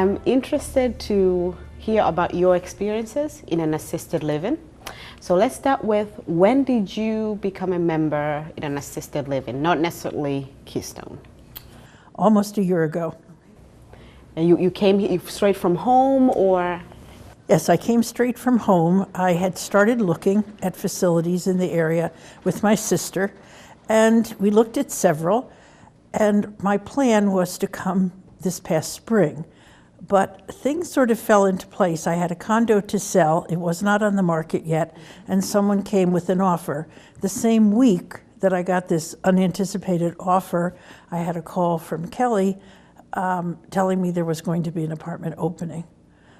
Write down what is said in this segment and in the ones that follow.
I'm interested to hear about your experiences in an assisted living. So let's start with, when did you become a member in an assisted living, not necessarily Keystone? Almost a year ago. And you came here straight from home, or? Yes, I came straight from home. I had started looking at facilities in the area with my sister, and we looked at several, and my plan was to come this past spring. But things sort of fell into place. I had a condo to sell. It was not on the market yet, and someone came with an offer. The same week that I got this unanticipated offer, I had a call from Kelly telling me there was going to be an apartment opening.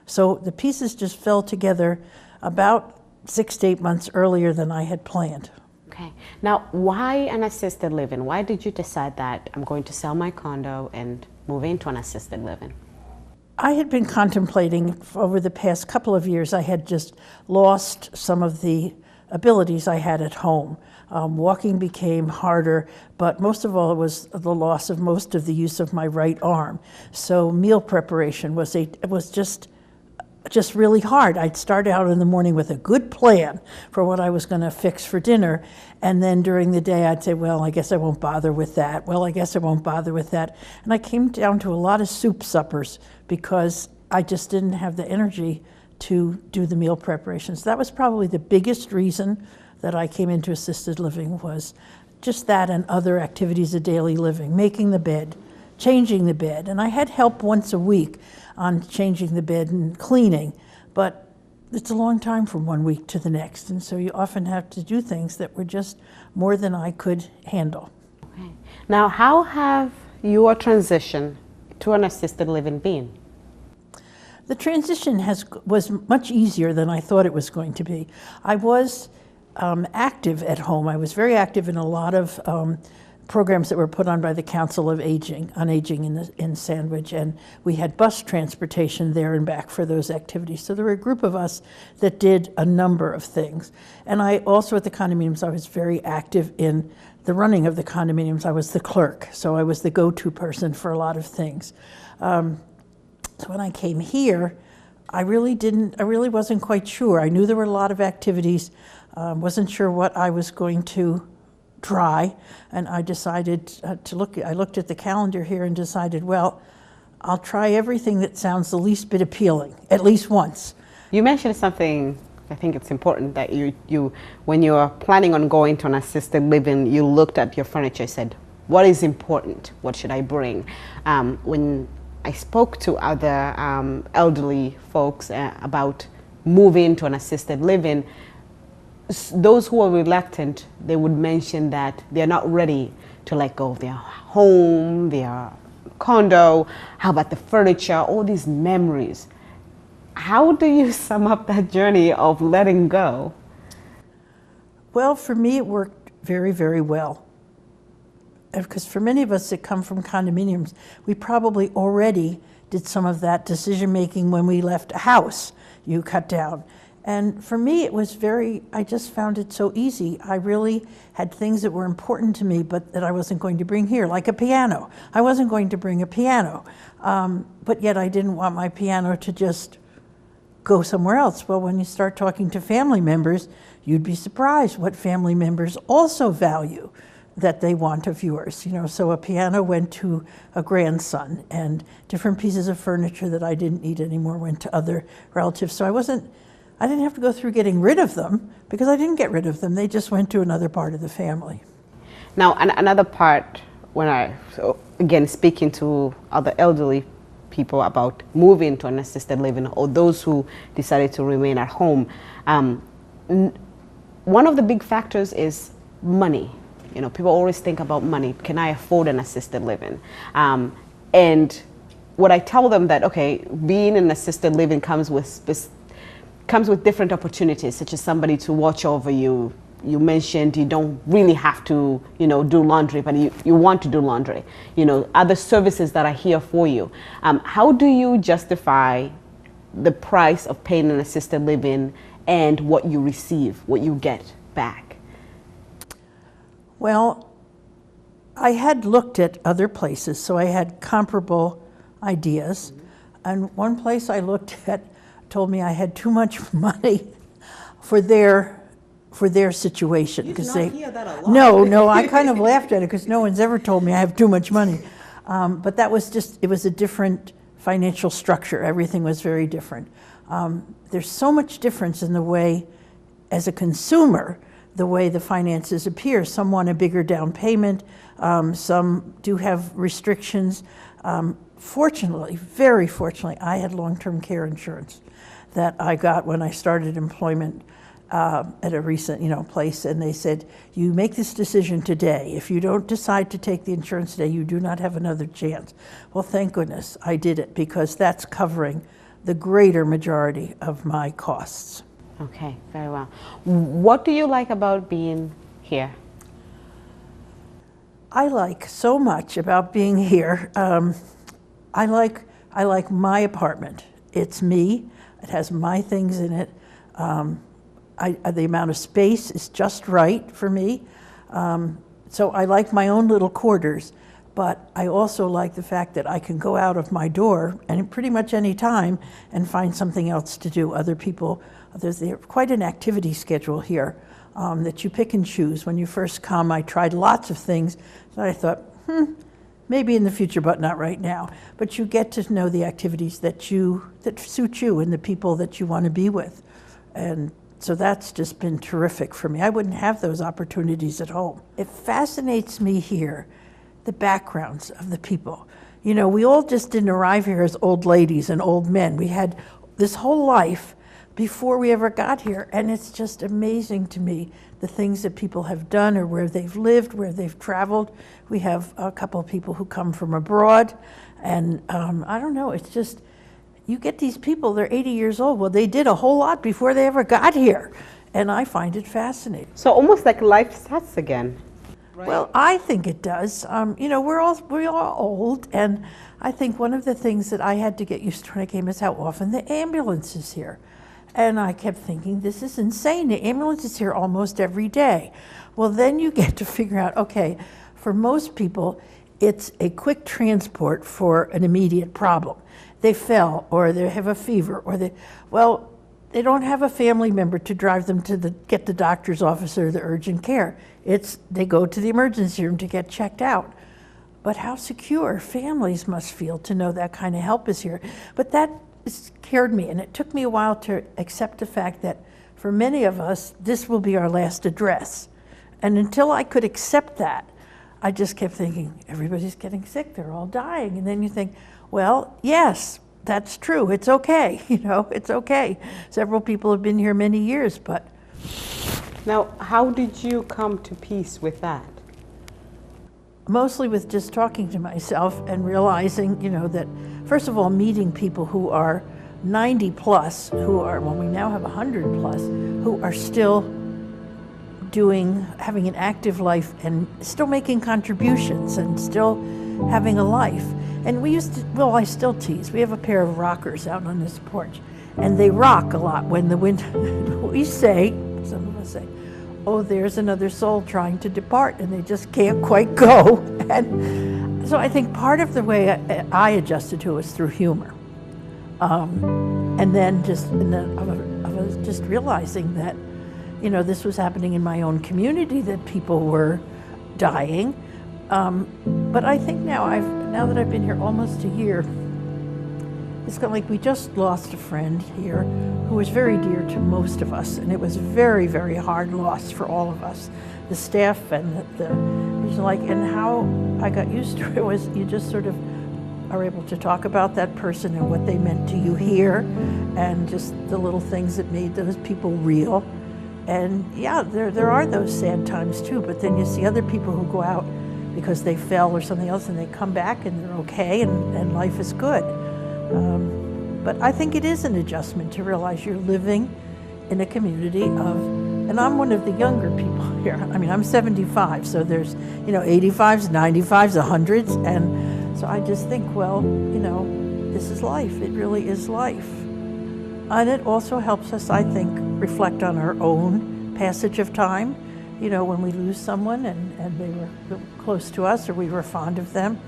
So the pieces just fell together about 6 to 8 months earlier than I had planned. Okay. Now, why an assisted living? Why did you decide that I'm going to sell my condo and move into an assisted living? I had been contemplating over the past couple of years. I had just lost some of the abilities I had at home. Walking became harder, but most of all, it was the loss of most of the use of my right arm. So meal preparation was just really hard. I'd start out in the morning with a good plan for what I was going to fix for dinner, and then during the day I'd say, well, I guess I won't bother with that. Well, I guess I won't bother with that. And I came down to a lot of soup suppers because I just didn't have the energy to do the meal preparations. That was probably the biggest reason that I came into assisted living, was just that and other activities of daily living, making the bed, changing the bed. And I had help once a week on changing the bed and cleaning, but it's a long time from one week to the next, and so you often have to do things that were just more than I could handle. Okay. Now, how have your transition to an assisted living been? The transition was much easier than I thought it was going to be. I was active at home. I was very active in a lot of programs that were put on by the Council of Aging, on Aging in Sandwich, and we had bus transportation there and back for those activities. So there were a group of us that did a number of things. And I also, at the condominiums, I was very active in the running of the condominiums. I was the clerk, so I was the go-to person for a lot of things. So when I came here, I really wasn't quite sure. I knew there were a lot of activities, wasn't sure what I was going to try, and I decided I looked at the calendar here and decided, well, I'll try everything that sounds the least bit appealing, at least once. You mentioned something, I think it's important, that you when you are planning on going to an assisted living, you looked at your furniture, said, what is important? What should I bring? When I spoke to other elderly folks about moving to an assisted living, those who are reluctant, they would mention that they're not ready to let go of their home, their condo. How about the furniture, all these memories? How do you sum up that journey of letting go? Well, for me, it worked very, very well. Because for many of us that come from condominiums, we probably already did some of that decision-making when we left a house you cut down. And for me, it was I just found it so easy. I really had things that were important to me, but that I wasn't going to bring here, like a piano. I wasn't going to bring a piano, but yet I didn't want my piano to just go somewhere else. Well, when you start talking to family members, you'd be surprised what family members also value that they want of yours. So a piano went to a grandson, and different pieces of furniture that I didn't need anymore went to other relatives. So I didn't have to go through getting rid of them, because I didn't get rid of them. They just went to another part of the family. Now, another part, again, speaking to other elderly people about moving to an assisted living, or those who decided to remain at home, one of the big factors is money. People always think about money. Can I afford an assisted living? And what I tell them that, okay, being in assisted living comes with different opportunities, such as somebody to watch over you. You mentioned you don't really have to, do laundry, but you want to do laundry. Other services that are here for you. How do you justify the price of paying an assisted living and what you receive, what you get back? Well, I had looked at other places, so I had comparable ideas. And one place I looked at told me I had too much money for their situation. You did not hear that a lot. No, I kind of laughed at it because no one's ever told me I have too much money. But that was just, it was a different financial structure. Everything was very different. There's so much difference in the way, as a consumer, the way the finances appear. Some want a bigger down payment. Some do have restrictions. Fortunately, very fortunately, I had long-term care insurance that I got when I started employment at a recent, place, and they said, you make this decision today. If you don't decide to take the insurance today, you do not have another chance. Well, thank goodness I did it, because that's covering the greater majority of my costs. Okay, very well. What do you like about being here? I like so much about being here. I like my apartment. It's me. It has my things in it. The amount of space is just right for me. So I like my own little quarters, but I also like the fact that I can go out of my door and pretty much any time and find something else to do. There's quite an activity schedule here that you pick and choose. When you first come, I tried lots of things that I thought, maybe in the future, but not right now. But you get to know the activities that suit you and the people that you want to be with. And so that's just been terrific for me. I wouldn't have those opportunities at home. It fascinates me here, the backgrounds of the people. We all just didn't arrive here as old ladies and old men. We had this whole life before we ever got here, and it's just amazing to me the things that people have done, or where they've lived, where they've traveled. We have a couple of people who come from abroad, and I don't know, it's just, you get these people, they're 80 years old. Well, they did a whole lot before they ever got here, and I find it fascinating. So almost like life starts again. Right? Well, I think it does. We're all old, and I think one of the things that I had to get used to when I came is how often the ambulance is here. And I kept thinking, this is insane. The ambulance is here almost every day. Well, then you get to figure out, okay, for most people, it's a quick transport for an immediate problem. They fell, or they have a fever, or they don't have a family member to drive them to get the doctor's office or the urgent care. They go to the emergency room to get checked out. But how secure families must feel to know that kind of help is here. But that scared me, and it took me a while to accept the fact that for many of us, this will be our last address. And until I could accept that, I just kept thinking, everybody's getting sick, they're all dying. And then you think, well, yes, that's true, it's okay, it's okay. Several people have been here many years, but. Now, how did you come to peace with that? Mostly with just talking to myself and realizing, that first of all, meeting people who are 90 plus, we now have 100 plus, who are still having an active life and still making contributions and still having a life. And I still tease. We have a pair of rockers out on this porch, and they rock a lot when the wind, some of us say, oh, there's another soul trying to depart, and they just can't quite go. And so I think part of the way I adjusted to it was through humor. And then I was just realizing that, this was happening in my own community, that people were dying. But I think now that I've been here almost a year, it's kind of like we just lost a friend here who was very dear to most of us, and it was a very, very hard loss for all of us. The staff and and how I got used to it was you just sort of are able to talk about that person and what they meant to you here, and just the little things that made those people real. And yeah, there are those sad times too, but then you see other people who go out because they fell or something else, and they come back and they're okay, and life is good. But I think it is an adjustment to realize you're living in a community and I'm one of the younger people here. I'm 75, so there's, 85s, 95s, 100s, and so I just think, well, this is life. It really is life. And it also helps us, I think, reflect on our own passage of time. When we lose someone and they were close to us or we were fond of them,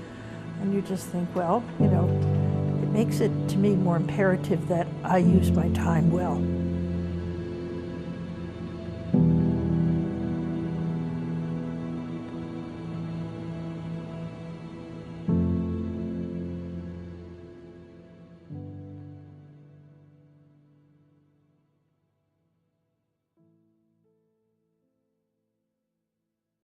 and you just think, well, makes it, to me, more imperative that I use my time well.